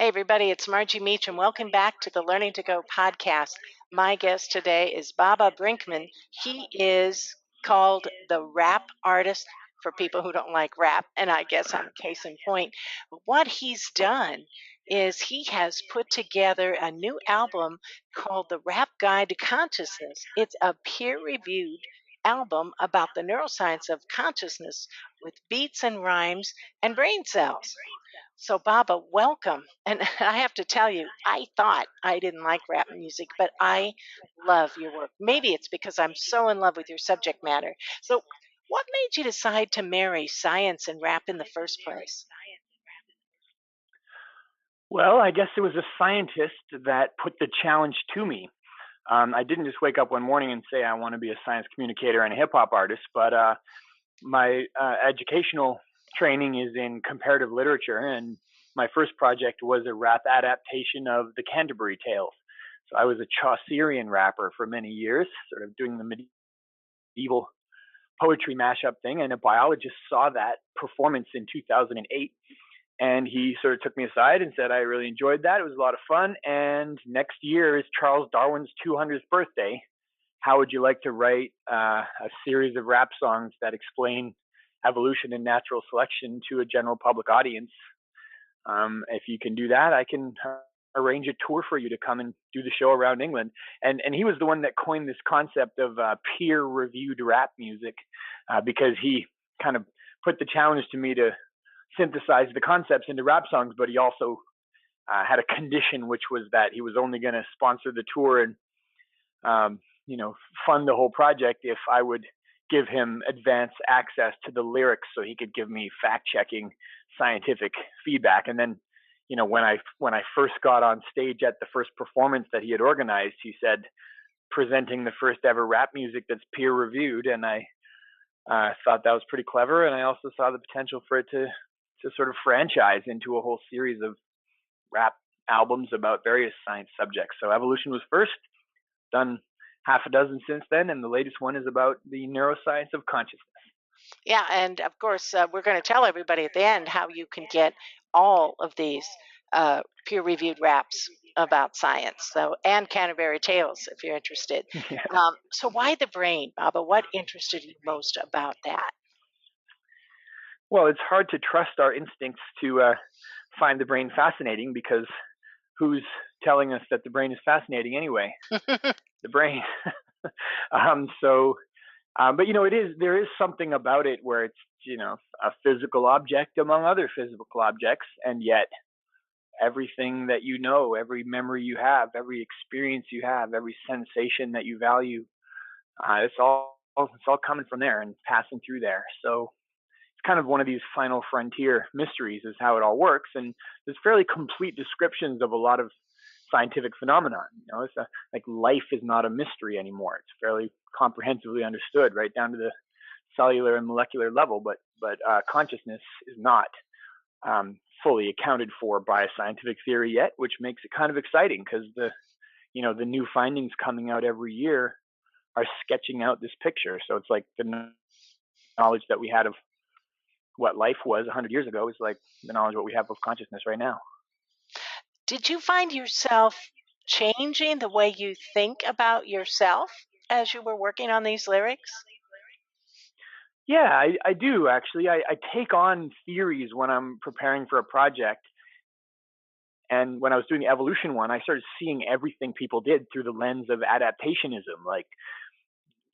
everybody, it's Margie Meach, and welcome back to the Learning to Go podcast. My guest today is Baba Brinkman. He is called the rap artist for people who don't like rap, and I guess I'm a case in point. What he's done is he has put together a new album called The Rap Guide to Consciousness. It's a peer-reviewed album about the neuroscience of consciousness with beats and rhymes and brain cells. So, Baba, welcome. And I have to tell you, I thought I didn't like rap music, but I love your work. Maybe it's because I'm so in love with your subject matter. So, what made you decide to marry science and rap in the first place? Well, I guess it was a scientist that put the challenge to me. I didn't just wake up one morning and say I want to be a science communicator and a hip hop artist, but my educational training is in comparative literature, and my first project was a rap adaptation of the Canterbury Tales. So I was a Chaucerian rapper for many years, sort of doing the medieval poetry mashup thing, and a biologist saw that performance in 2008, and he sort of took me aside and said, I really enjoyed that. It was a lot of fun, and next year is Charles Darwin's 200th birthday. How would you like to write a series of rap songs that explain evolution and natural selection to a general public audience? If you can do that, I can arrange a tour for you to come and do the show around England. And he was the one that coined this concept of peer-reviewed rap music, because he kind of put the challenge to me to synthesize the concepts into rap songs, but he also had a condition, which was that he was only going to sponsor the tour and fund the whole project if I would give him advance access to the lyrics so he could give me fact-checking scientific feedback. And then, when I first got on stage at the first performance that he had organized, he said, presenting the first ever rap music that's peer-reviewed. And I thought that was pretty clever. And I also saw the potential for it to sort of franchise into a whole series of rap albums about various science subjects. So evolution was first, done half a dozen since then, and the latest one is about the neuroscience of consciousness. Yeah, and of course, we're going to tell everybody at the end how you can get all of these peer-reviewed raps about science, and Canterbury Tales, if you're interested. Yeah. So why the brain, Baba? What interested you most about that? Well, it's hard to trust our instincts to find the brain fascinating, because who's telling us that the brain is fascinating anyway? The brain. But there is something about it where it's, a physical object among other physical objects, and yet everything that every memory you have, every experience you have, every sensation that you value, it's all coming from there and passing through there. So it's kind of one of these final frontier mysteries is how it all works, and there's fairly complete descriptions of a lot of scientific phenomenon. It's like life is not a mystery anymore. It's fairly comprehensively understood right down to the cellular and molecular level, but consciousness is not fully accounted for by scientific theory yet, which makes it kind of exciting, because the new findings coming out every year are sketching out this picture. So it's like the knowledge that we had of what life was 100 years ago is like the knowledge what we have of consciousness right now. Did you find yourself changing the way you think about yourself as you were working on these lyrics? Yeah, I do actually. I take on theories when I'm preparing for a project. And when I was doing the evolution one, I started seeing everything people did through the lens of adaptationism. Like,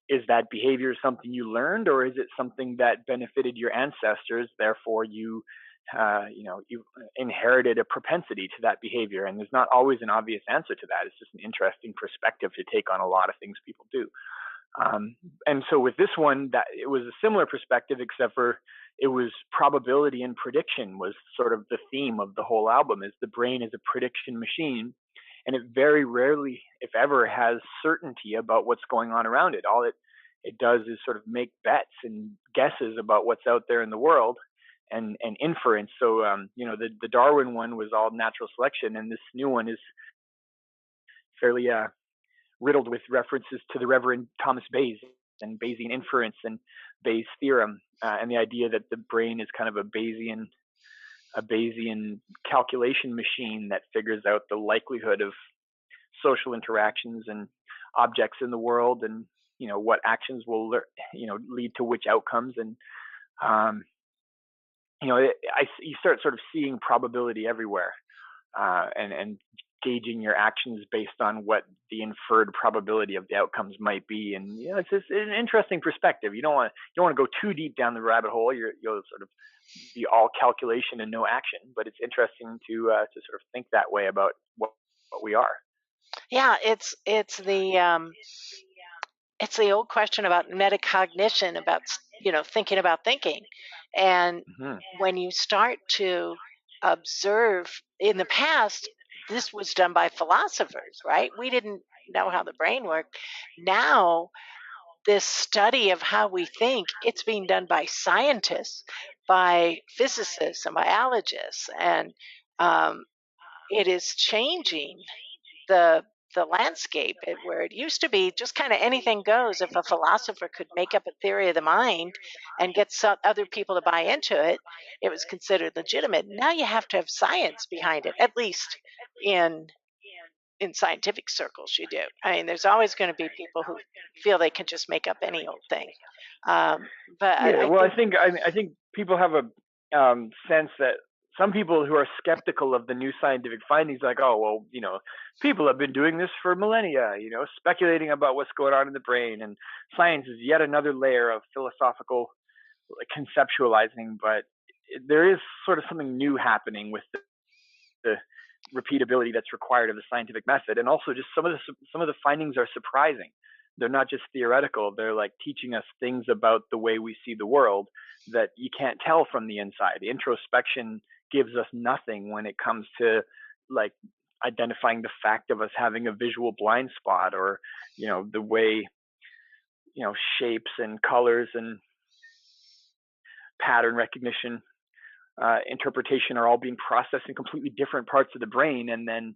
is that behavior something you learned, or is it something that benefited your ancestors? Therefore, you inherited a propensity to that behavior. And there's not always an obvious answer to that. It's just an interesting perspective to take on a lot of things people do. And so with this one, that it was a similar perspective, except for it was probability and prediction was sort of the theme of the whole album. Is the brain is a prediction machine, and it very rarely, if ever, has certainty about what's going on around it. All it does is sort of make bets and guesses about what's out there in the world, and inference. So the Darwin one was all natural selection, and this new one is fairly riddled with references to the Reverend Thomas Bayes and Bayesian inference and Bayes' theorem, and the idea that the brain is kind of a Bayesian a Bayesian calculation machine that figures out the likelihood of social interactions and objects in the world, and what actions will lead to which outcomes. And um, you start sort of seeing probability everywhere, and gauging your actions based on what the inferred probability of the outcomes might be. And it's just an interesting perspective. You don't want to go too deep down the rabbit hole. You'll sort of be all calculation and no action. But it's interesting to sort of think that way about what we are. Yeah, it's the old question about metacognition, about thinking about thinking. And Mm-hmm. when you start to observe, in the past this was done by philosophers, right? We didn't know how the brain worked. Now this study of how we think, it's being done by scientists, by physicists and biologists, and um, it is changing the landscape, where it used to be just kind of anything goes. If a philosopher could make up a theory of the mind and get some other people to buy into it, it was considered legitimate. Now you have to have science behind it, at least in scientific circles. You do. I mean, there's always going to be people who feel they can just make up any old thing. But Yeah, I well, think, I think people have a sense that some people who are skeptical of the new scientific findings, like, oh, well, people have been doing this for millennia, speculating about what's going on in the brain, and science is yet another layer of philosophical conceptualizing. But there is sort of something new happening with the repeatability that's required of the scientific method, and also just some of the findings are surprising. They're not just theoretical. They're like teaching us things about the way we see the world that you can't tell from the inside. The introspection gives us nothing when it comes to like identifying the fact of us having a visual blind spot, or the way shapes and colors and pattern recognition, interpretation are all being processed in completely different parts of the brain, and then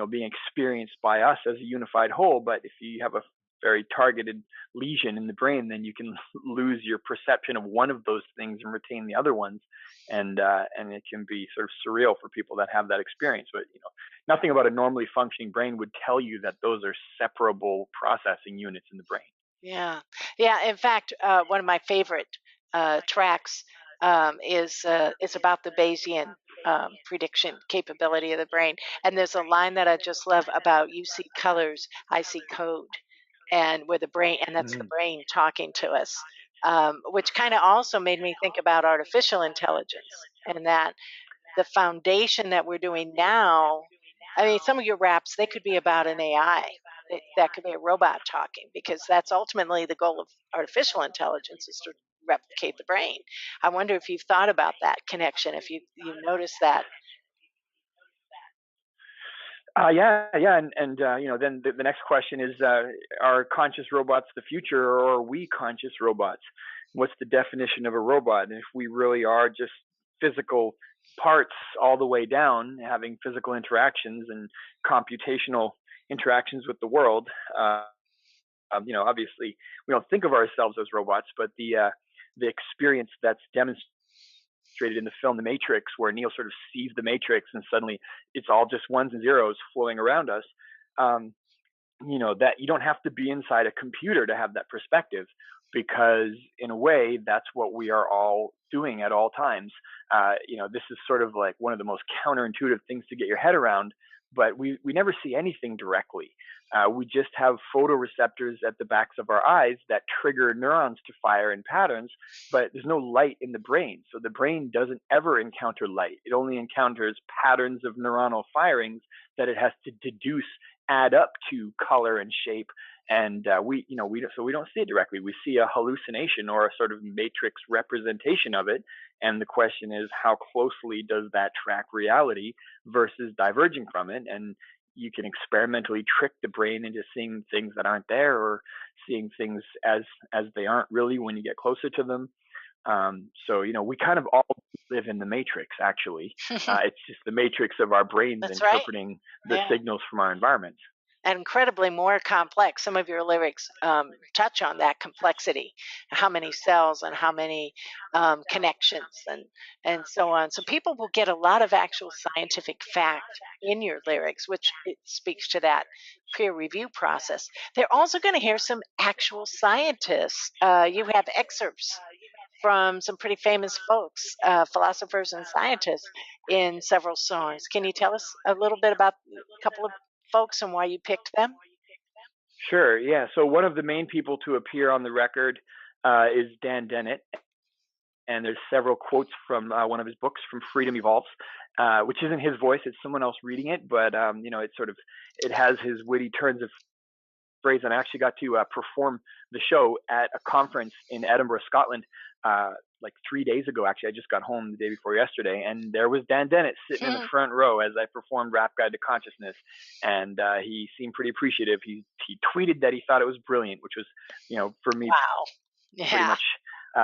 being experienced by us as a unified whole. But if you have a very targeted lesion in the brain, then you can lose your perception of one of those things and retain the other ones, and it can be sort of surreal for people that have that experience. But nothing about a normally functioning brain would tell you that those are separable processing units in the brain. yeah, yeah. In fact, one of my favorite tracks is about the Bayesian prediction capability of the brain. And there's a line that I just love about, you see colors, I see code, and where the brain, and that's the Mm-hmm. brain talking to us, which kind of also made me think about artificial intelligence, and that the foundation that we're doing now. I mean, some of your raps, they could be about an AI. That could be a robot talking, because that's ultimately the goal of artificial intelligence, is to replicate the brain. I wonder if you've thought about that connection, if you notice that. Yeah, and then the next question is, are conscious robots the future, or are we conscious robots? What's the definition of a robot? And if we really are just physical parts all the way down, having physical interactions and computational interactions with the world, obviously we don't think of ourselves as robots, but the experience that's demonstrated in the film The Matrix, where Neo sort of sees the Matrix and suddenly it's all just ones and zeros flowing around us. Um, that you don't have to be inside a computer to have that perspective, because in a way that's what we are all doing at all times. This is sort of like one of the most counterintuitive things to get your head around, but we never see anything directly. We just have photoreceptors at the backs of our eyes that trigger neurons to fire in patterns, but there's no light in the brain. So the brain doesn't ever encounter light. It only encounters patterns of neuronal firings that it has to deduce add up to color and shape. And we don't see it directly. We see a hallucination or a sort of matrix representation of it. And the question is, how closely does that track reality versus diverging from it? And you can experimentally trick the brain into seeing things that aren't there, or seeing things as they aren't really when you get closer to them. So we kind of all live in the matrix, actually. It's just the matrix of our brains That's right. interpreting the Yeah. signals from our environment. incredibly more complex. Some of your lyrics touch on that complexity, how many cells and how many connections and so on. So people will get a lot of actual scientific fact in your lyrics, which it speaks to that peer review process. They're also going to hear some actual scientists. You have excerpts from some pretty famous folks, philosophers and scientists, in several songs. Can you tell us a little bit about a couple of folks and why you picked them? Sure. Yeah. So one of the main people to appear on the record is Dan Dennett, and there's several quotes from one of his books, from Freedom Evolves, which isn't his voice; it's someone else reading it. But it has his witty turns of phrase. And I actually got to perform the show at a conference in Edinburgh, Scotland, like 3 days ago. Actually, I just got home the day before yesterday, and there was Dan Dennett sitting in the front row as I performed Rap Guide to Consciousness, and he seemed pretty appreciative. He tweeted that he thought it was brilliant, which was, for me, Wow. pretty Yeah. much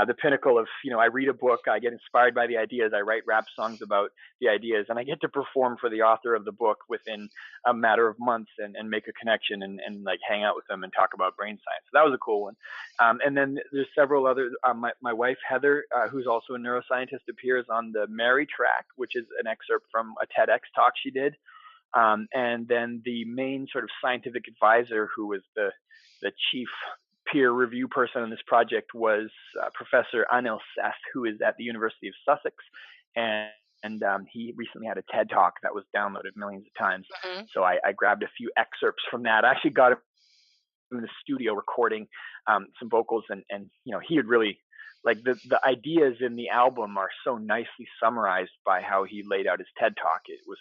the pinnacle of, I read a book, I get inspired by the ideas, I write rap songs about the ideas, and I get to perform for the author of the book within a matter of months and make a connection and like hang out with them and talk about brain science. So that was a cool one. And then there's several other, my wife, Heather, who's also a neuroscientist, appears on the Mary track, which is an excerpt from a TEDx talk she did. And then the main sort of scientific advisor, who was the chief peer review person on this project, was Professor Anil Seth, who is at the University of Sussex, and he recently had a TED talk that was downloaded millions of times. Mm-hmm. So I grabbed a few excerpts from that. I actually got him in the studio recording some vocals, and he had really, like, the ideas in the album are so nicely summarized by how he laid out his TED talk. It was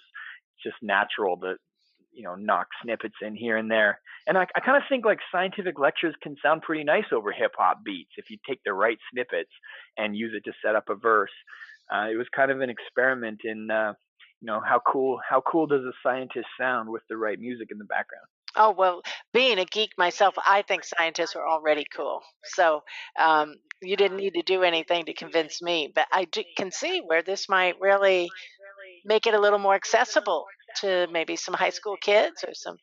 just natural to knock snippets in here and there. And I kind of think like scientific lectures can sound pretty nice over hip hop beats if you take the right snippets and use it to set up a verse. It was kind of an experiment in how cool does a scientist sound with the right music in the background. Oh, well, being a geek myself, I think scientists are already cool. So you didn't need to do anything to convince me. But can see where this might really make it a little more accessible to maybe some high school kids or some,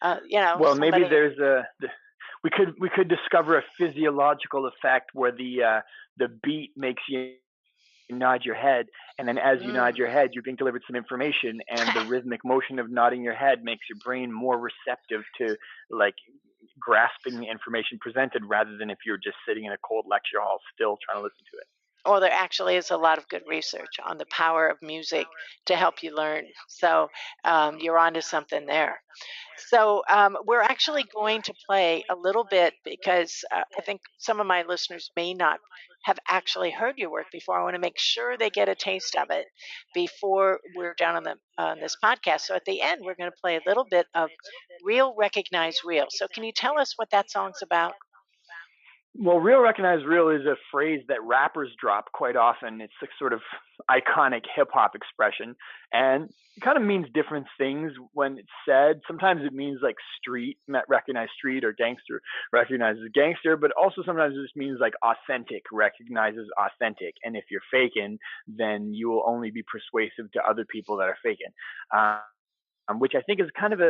Well, maybe somebody. there's we could discover a physiological effect where the beat makes you nod your head, and then as you nod your head, you're being delivered some information, and the rhythmic motion of nodding your head makes your brain more receptive to, like, grasping the information presented, rather than if you're just sitting in a cold lecture hall still trying to listen to it. Or there actually is a lot of good research on the power of music to help you learn. So you're onto something there. So we're actually going to play a little bit because I think some of my listeners may not have actually heard your work before. I want to make sure they get a taste of it before we're done on this podcast. So at the end, we're going to play a little bit of Real Recognize Real. So can you tell us what that song's about? Well, real recognize real is a phrase that rappers drop quite often. It's a sort of iconic hip hop expression, and it kind of means different things when it's said. Sometimes it means like street, recognize street, or gangster recognizes gangster, but also sometimes it just means like authentic, recognizes authentic. And if you're faking, then you will only be persuasive to other people that are faking, which I think is kind of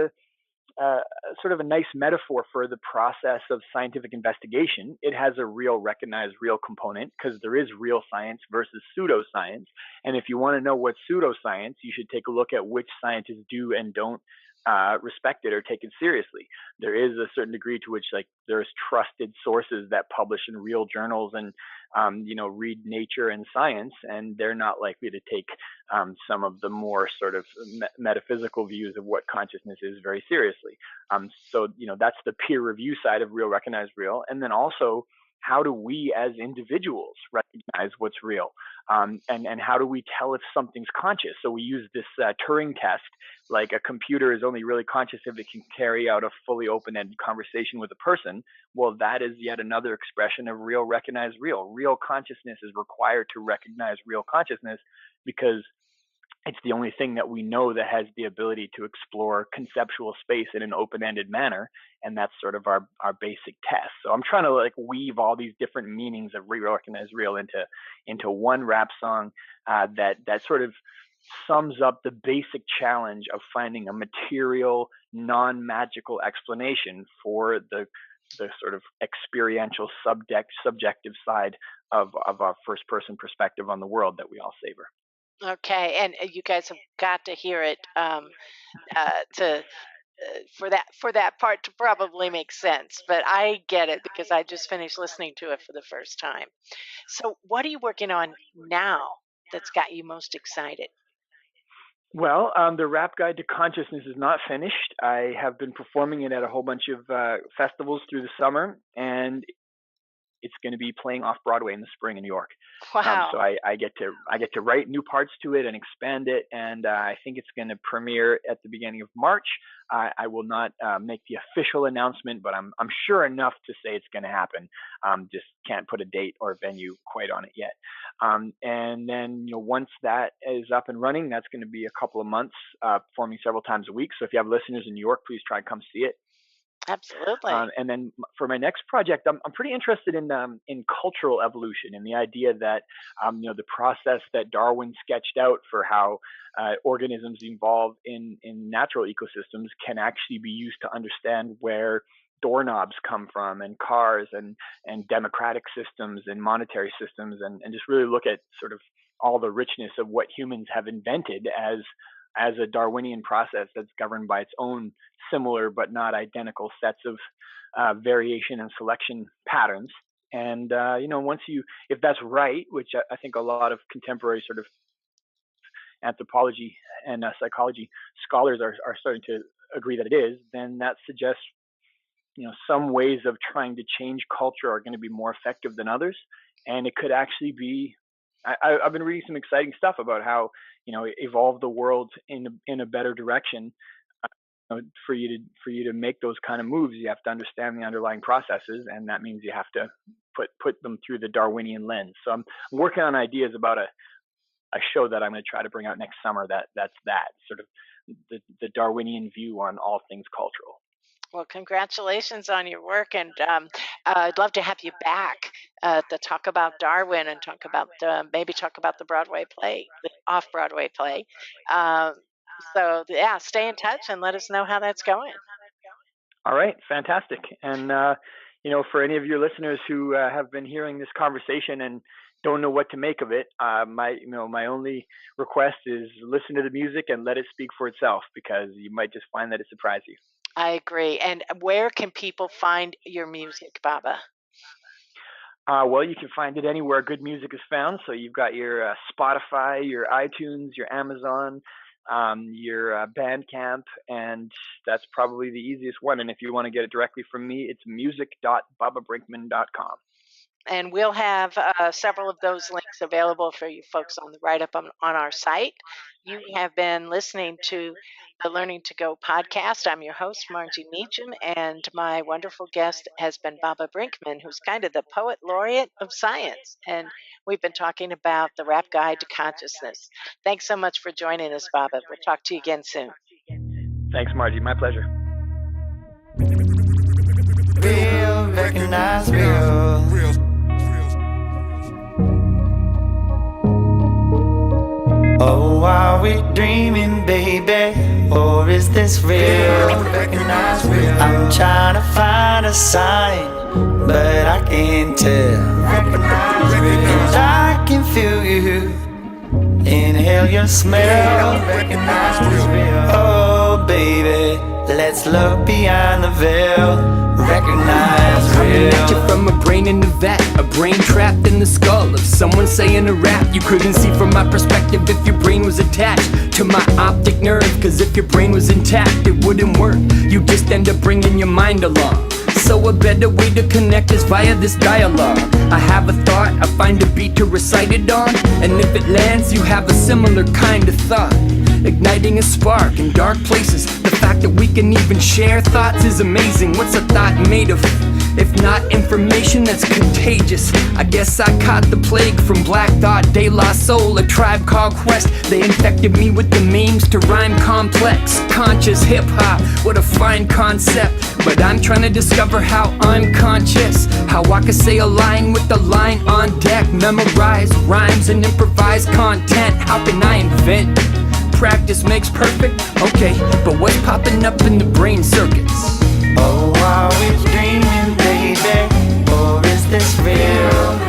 sort of a nice metaphor for the process of scientific investigation. It has a real recognize real component because there is real science versus pseudoscience. And if you want to know what pseudoscience, you should take a look at which scientists do and don't respect it or take it seriously. There is a certain degree to which, like, there's trusted sources that publish in real journals and read Nature and Science, and they're not likely to take some of the more sort of metaphysical views of what consciousness is very seriously. So that's the peer review side of real recognize real. And then also, how do we as individuals recognize what's real? And how do we tell if something's conscious? So we use this Turing test. Like, a computer is only really conscious if it can carry out a fully open-ended conversation with a person. Well, that is yet another expression of real recognize real. Real consciousness is required to recognize real consciousness because it's the only thing that we know that has the ability to explore conceptual space in an open-ended manner, and that's sort of our basic test. So I'm trying to, like, weave all these different meanings of real recognize real into one rap song that sort of sums up the basic challenge of finding a material, non-magical explanation for the sort of experiential subjective side of a first person perspective on the world that we all savor. Okay, and you guys have got to hear it to for that part to probably make sense. But I get it because I just finished listening to it for the first time. So, what are you working on now that's got you most excited? Well, the Rap Guide to Consciousness is not finished. I have been performing it at a whole bunch of festivals through the summer, and it's going to be playing off Broadway in the spring in New York. Wow. So I get to write new parts to it and expand it, and I think it's going to premiere at the beginning of March. I will not make the official announcement, but I'm sure enough to say it's going to happen. Just can't put a date or venue quite on it yet. And then once that is up and running, that's going to be a couple of months, performing several times a week. So if you have listeners in New York, please try and come see it. Absolutely. And then for my next project, I'm pretty interested in cultural evolution and the idea that the process that Darwin sketched out for how organisms evolve in natural ecosystems can actually be used to understand where doorknobs come from, and cars, and democratic systems and monetary systems, and just really look at sort of all the richness of what humans have invented as a Darwinian process that's governed by its own similar but not identical sets of variation and selection patterns. And if that's right, which I think a lot of contemporary sort of anthropology and psychology scholars are starting to agree that it is, then that suggests some ways of trying to change culture are going to be more effective than others, and it could actually be. I've been reading some exciting stuff about how evolve the world in a better direction. For you to make those kind of moves, you have to understand the underlying processes, and that means you have to put them through the Darwinian lens. So I'm working on ideas about a show that I'm going to try to bring out next summer. That's sort of the Darwinian view on all things cultural. Well, congratulations on your work, and I'd love to have you back to talk about Darwin and maybe talk about the Broadway play, the off-Broadway play. So, yeah, stay in touch and let us know how that's going. All right, fantastic. And for any of your listeners who have been hearing this conversation and don't know what to make of it, my only request is listen to the music and let it speak for itself, because you might just find that it surprises you. I agree. And where can people find your music, Baba? Well, you can find it anywhere good music is found. So you've got your Spotify, your iTunes, your Amazon, your Bandcamp, and that's probably the easiest one. And if you want to get it directly from me, it's music.bababrinkman.com. And we'll have several of those links available for you folks on the write-up on our site. You have been listening to the Learning to Go podcast. I'm your host, Margie Meacham, and my wonderful guest has been Baba Brinkman, who's kind of the poet laureate of science. And we've been talking about the Rap Guide to Consciousness. Thanks so much for joining us, Baba. We'll talk to you again soon. Thanks, Margie. My pleasure. Real, recognize real. Oh, are we dreaming, baby? Or is this real? Recognize real. I'm trying to find a sign, but I can't tell. Recognize real. And I can feel you. Inhale your smell. Recognize real. Oh, baby, let's look beyond the veil. Recognize real. Coming at you from a brain in the vat, a brain trapped in the skull of someone saying a rap you couldn't see from my perspective if your brain was attached to my optic nerve. Cause if your brain was intact, it wouldn't work. You just end up bringing your mind along. So a better way to connect is via this dialogue. I have a thought, I find a beat to recite it on, and if it lands, you have a similar kind of thought, igniting a spark in dark places. The fact that we can even share thoughts is amazing. What's a thought made of? If not information that's contagious. I guess I caught the plague from Black Thought, De La Soul, A Tribe Called Quest. They infected me with the memes to rhyme complex. Conscious hip-hop, what a fine concept. But I'm trying to discover how I'm conscious, how I can say a line with the line on deck. Memorize rhymes and improvise content. How can I invent practice makes perfect. Okay, but what's popping up in the brain circuits? Oh, are we dreaming, baby? Or is this real?